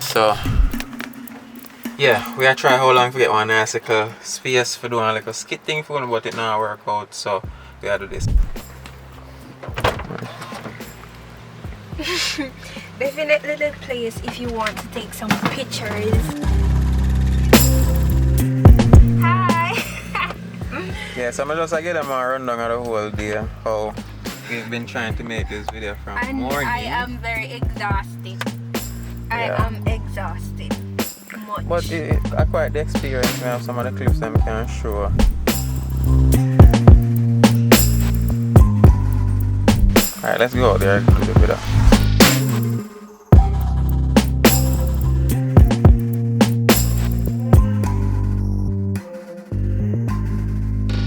So yeah, we are trying how long to get one nice little space for doing like a skit thing for one, but it not work out, so we gotta do this. Definitely the place if you want to take some pictures. Hi! Yeah, so I'm just get them a rundown of the whole day, how we've been trying to make this video from morning. I am very exhausted. I am exhausted. Much. But I quite the experience. We have some of the clips them can show. Alright, let's go out there and do the video.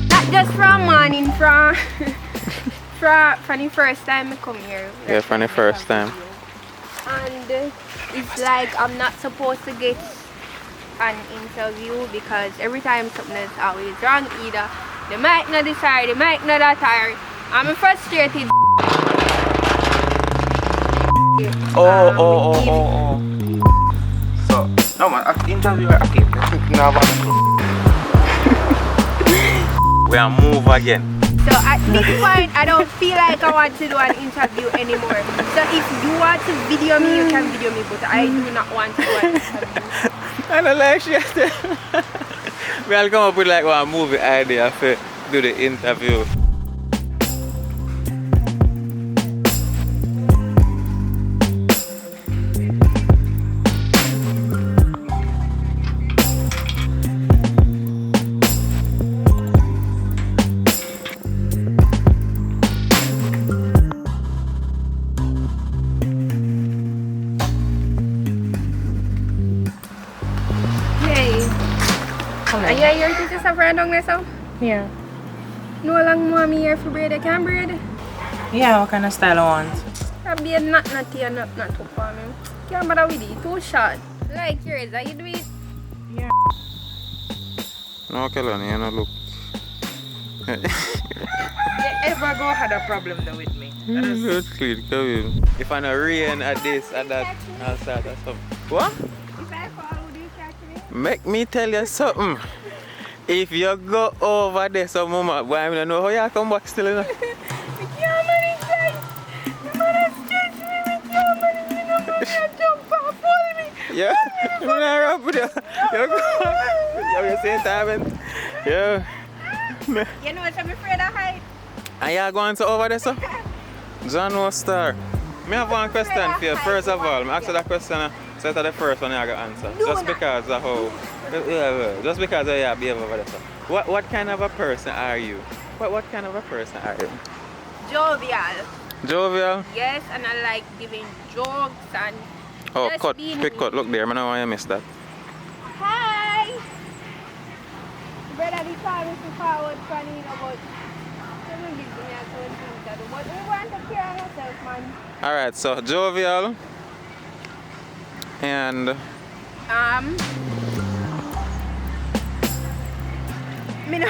Not just from morning, from the first time I come here. Yeah, from the first time. And it's like I'm not supposed to get an interview because every time something is always wrong. Either they might not decide, they might not that tired. I'm frustrated. Oh. So, no man, interviewer, okay. We are move again. So at this point, I don't feel like I want to do an interview anymore. So if you want to video me, you can video me, but I do not want to do an interview. I don't like shit. We'll come up with like one movie idea for do the interview. Are you here to sa friend on this? Yeah. No lang mo kami here for braid. I can braid. Yeah, what kind of style I want? I'll be a not here, not too for me. Can't bother with it. Too short. Like yours, are you do it? Yeah. No, Kelani, you don't look. You ever go had a problem though with me? Good clean, come in. If I no rain at this, at that, I'll start at something. What? If I fall, would you catch me? Make me tell you something. If you go over there some moment, boy, I don't know how you come back still enough. You can't manage that. You manage stretch me with your money. You know, you jump and pull me. Yeah, I'm not run with you. You go. You same time. Yeah. You know, I'm afraid of height. And you going to over there, so? John no star. Me have one question for you. First of all, I ask you that question. So that's the first one I got answer. Just because of how. Just because of your behavior over there. So. What kind of a person are you? What kind of a person are you? Jovial. Jovial? Yes, and I like giving jokes and. Oh, just cut. being Quick me. cut. Look there. I don't want you to miss that. Hi! Brother, this time is forward for me, but don't give me a good thing to do. But we want to take care of ourselves, man. Alright, so jovial. And. Me no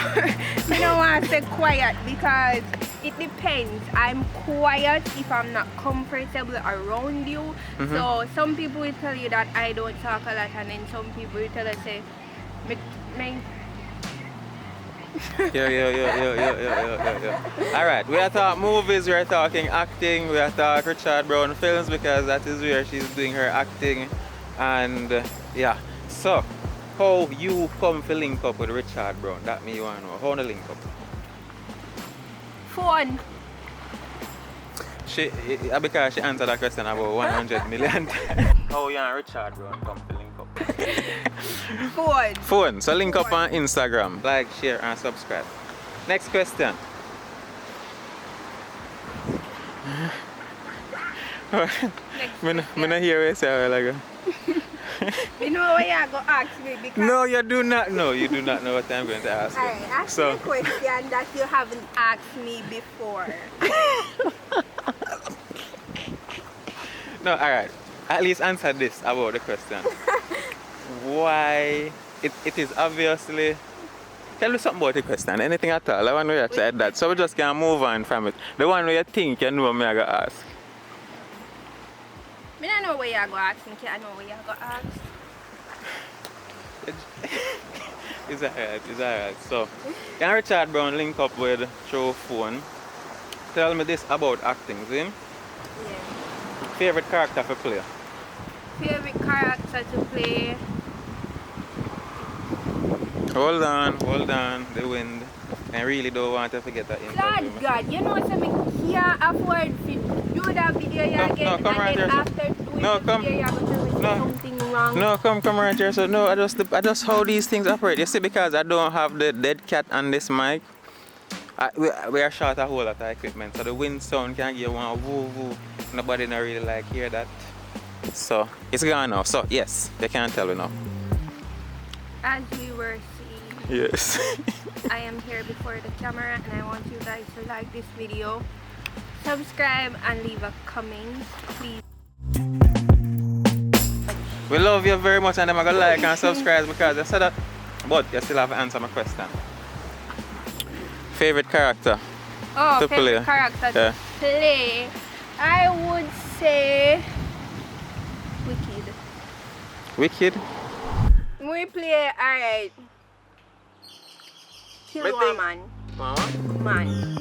want to say quiet because it depends. I'm quiet if I'm not comfortable around you. So some people will tell you that I don't talk a lot, and then some people will tell us say, Yeah. Alright, we are talking movies, we are talking acting, we are talking Richard Brown films because that is where she's doing her acting. And yeah, so how you come to link up with Richard Brown? That me you want to know. How to link up? phone. Because she answered that question about 100 million times. How you and Richard Brown come to link up? Phone. Phone. So link up on Instagram. Like, share and subscribe. Next question. Me not hear what you say like. You know what you're going to ask me because... No, you do not know. You do not know what I'm going to ask you. Alright, ask me a question that you haven't asked me before. No, alright. At least answer this about the question. Why? It is obviously... Tell me something about the question. Anything at all. I want to know you said that. So we just can move on from it. The one where you think you know me I got ask. I don't know what you're going to ask me. I know what you're going to ask. It's alright. So, can Richard Brown link up with through phone? Tell me this about acting, see? Yeah. Favorite character for play? Favorite character to play? Hold on, the wind. I really don't want to forget that interview. God, you know what I mean? Can't afford to do that video again, come right and then here, after doing No, the come. video, you're going to tell me No. something wrong. No, come right here. So no, I just how these things operate. You see, because I don't have the dead cat on this mic, we are short a whole lot of equipment. So the wind sound can give one woo woo. Nobody not really like hear that. So it's gone now. So yes, they can't tell me now. As we were seeing, Yes. I am here before the camera and I want you guys to like this video, subscribe and leave a comment, please. We love you very much and I'm gonna like and subscribe because I said that. But you still have to answer my question. Favorite character? Oh, To favorite play. character Yeah. to play? I would say Wicked. Wicked? We play alright. Kill Me one think- man. Mama? Man.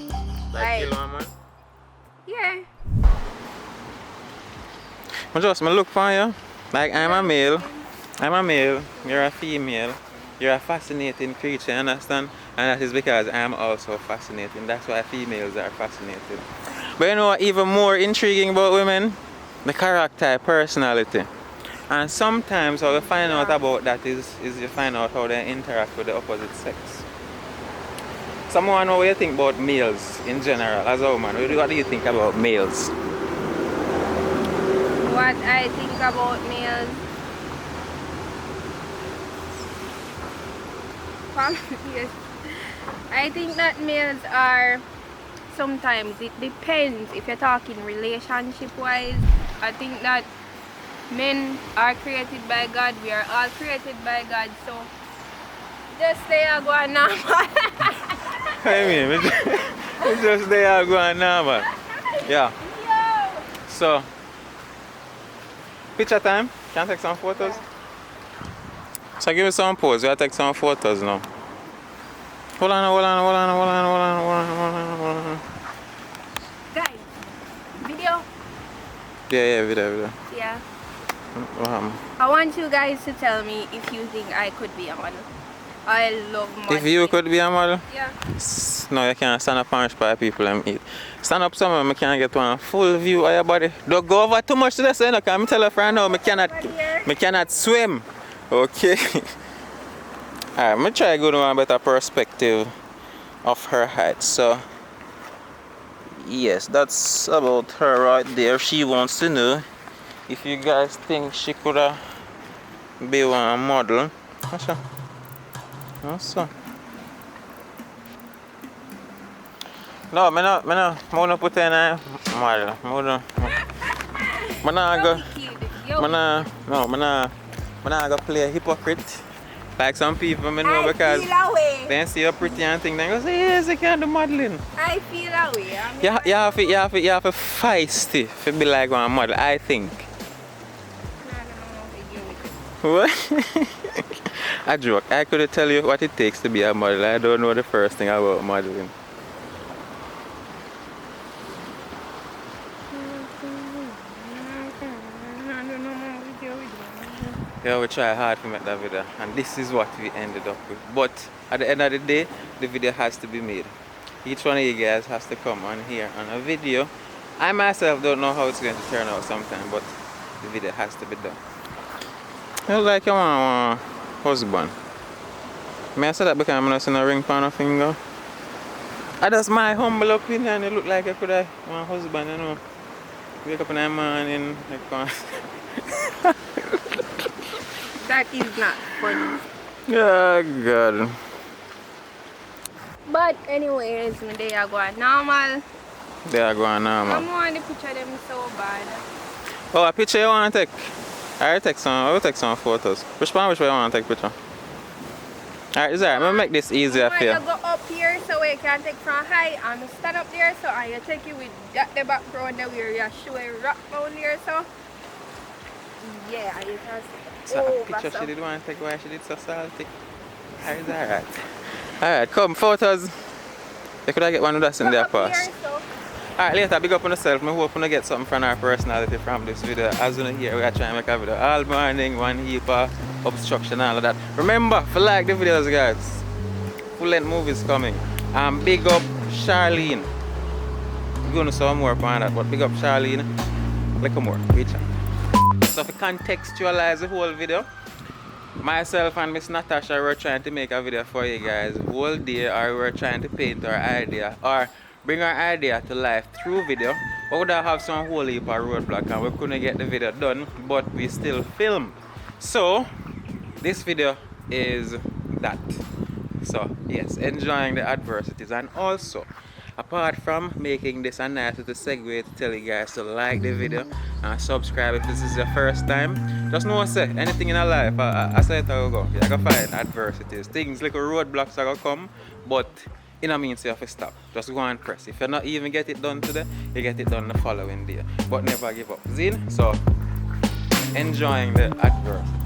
Like kill one man? Yeah. I look for you. Like I'm a male, you're a female, you're a fascinating creature, understand? And that is because I'm also fascinating. That's why females are fascinated. But you know what even more intriguing about women? The character, personality. And sometimes how you find out about that is you find out how they interact with the opposite sex. Someone know what you think about males in general as a woman. What do you think about males? What I think about males. Yes. I think that males are, sometimes it depends if you're talking relationship wise. I think that men are created by God, we are all created by God, so just stay and go on normal. I mean, it's just they are going normal. Yeah. Yo! So, picture time. Can I take some photos? So give me some pose. We gotta take some photos now. Hold on. Guys, video? Yeah, video. Yeah. Wow. I want you guys to tell me if you think I could be a model. I love modeling. If you could be a model? Yeah. No, you can't stand up and inspire people and eat. Stand up somewhere, I can't get one full view of your body. Don't go over too much to the side, because I'm telling you right now, I cannot swim. Okay? Alright, I'm going to try to go to a better perspective of her height. So, yes, that's about her right there. She wants to know if you guys think she could be one model. Also. No, I don't put in a model. I'm not go play a hypocrite like some people I know, because they see you pretty and think they go say yes, you can do modeling. I feel that way. You have to feisty to be like one model, I think. What? I joke. I could tell you what it takes to be a model. I don't know the first thing about modeling. Yeah, we try hard to make that video, and this is what we ended up with. But at the end of the day, the video has to be made. Each one of you guys has to come on here on a video. I myself don't know how it's going to turn out sometime, but the video has to be done. You look like you want a husband. May I say that because I'm not seeing a ring on a finger? That's my humble opinion. You look like you could have one husband, you know. Wake up in the morning, like That is not funny. oh God. But anyways, my day are going normal. They are going normal. I want the picture them so bad. Oh, a picture you want to take? I will take some photos. Which way you want to take picture? Alright, is that? I'll make this easier for you. You go up here so we can take from high and stand up there, so I you take it with that the background there where you show a rock down there, so Yeah, it has So a over picture she some. did want to take why she did so salty. It's alright. Alright, come photos. You could I get one of us in there Up here, pass. so Alright, later, big up on yourself. I hope you get something from our personality from this video. As you know here, we are trying to make a video all morning, one heap of obstruction, all of that. Remember, if you like the videos, guys, full length movies coming. And big up Charlene. We're going to some more on that, but big up Charlene. Little more, reach out. So to contextualize the whole video, myself and Miss Natasha were trying to make a video for you guys whole day, or we were trying to paint our idea or bring our idea to life through video. We would have some whole heap of roadblock and we couldn't get the video done, but we still film. So this video is that. So yes, enjoying the adversities, and also apart from making this a nice little segue to tell you guys to like the video and subscribe if this is your first time. Just know say anything in our life, I say it how go. You're gonna find adversities. Things like roadblocks are gonna come, but it don't mean you have to stop. Just go and press. If you not even get it done today, you get it done the following day. But never give up. Zine? So enjoying the adversity.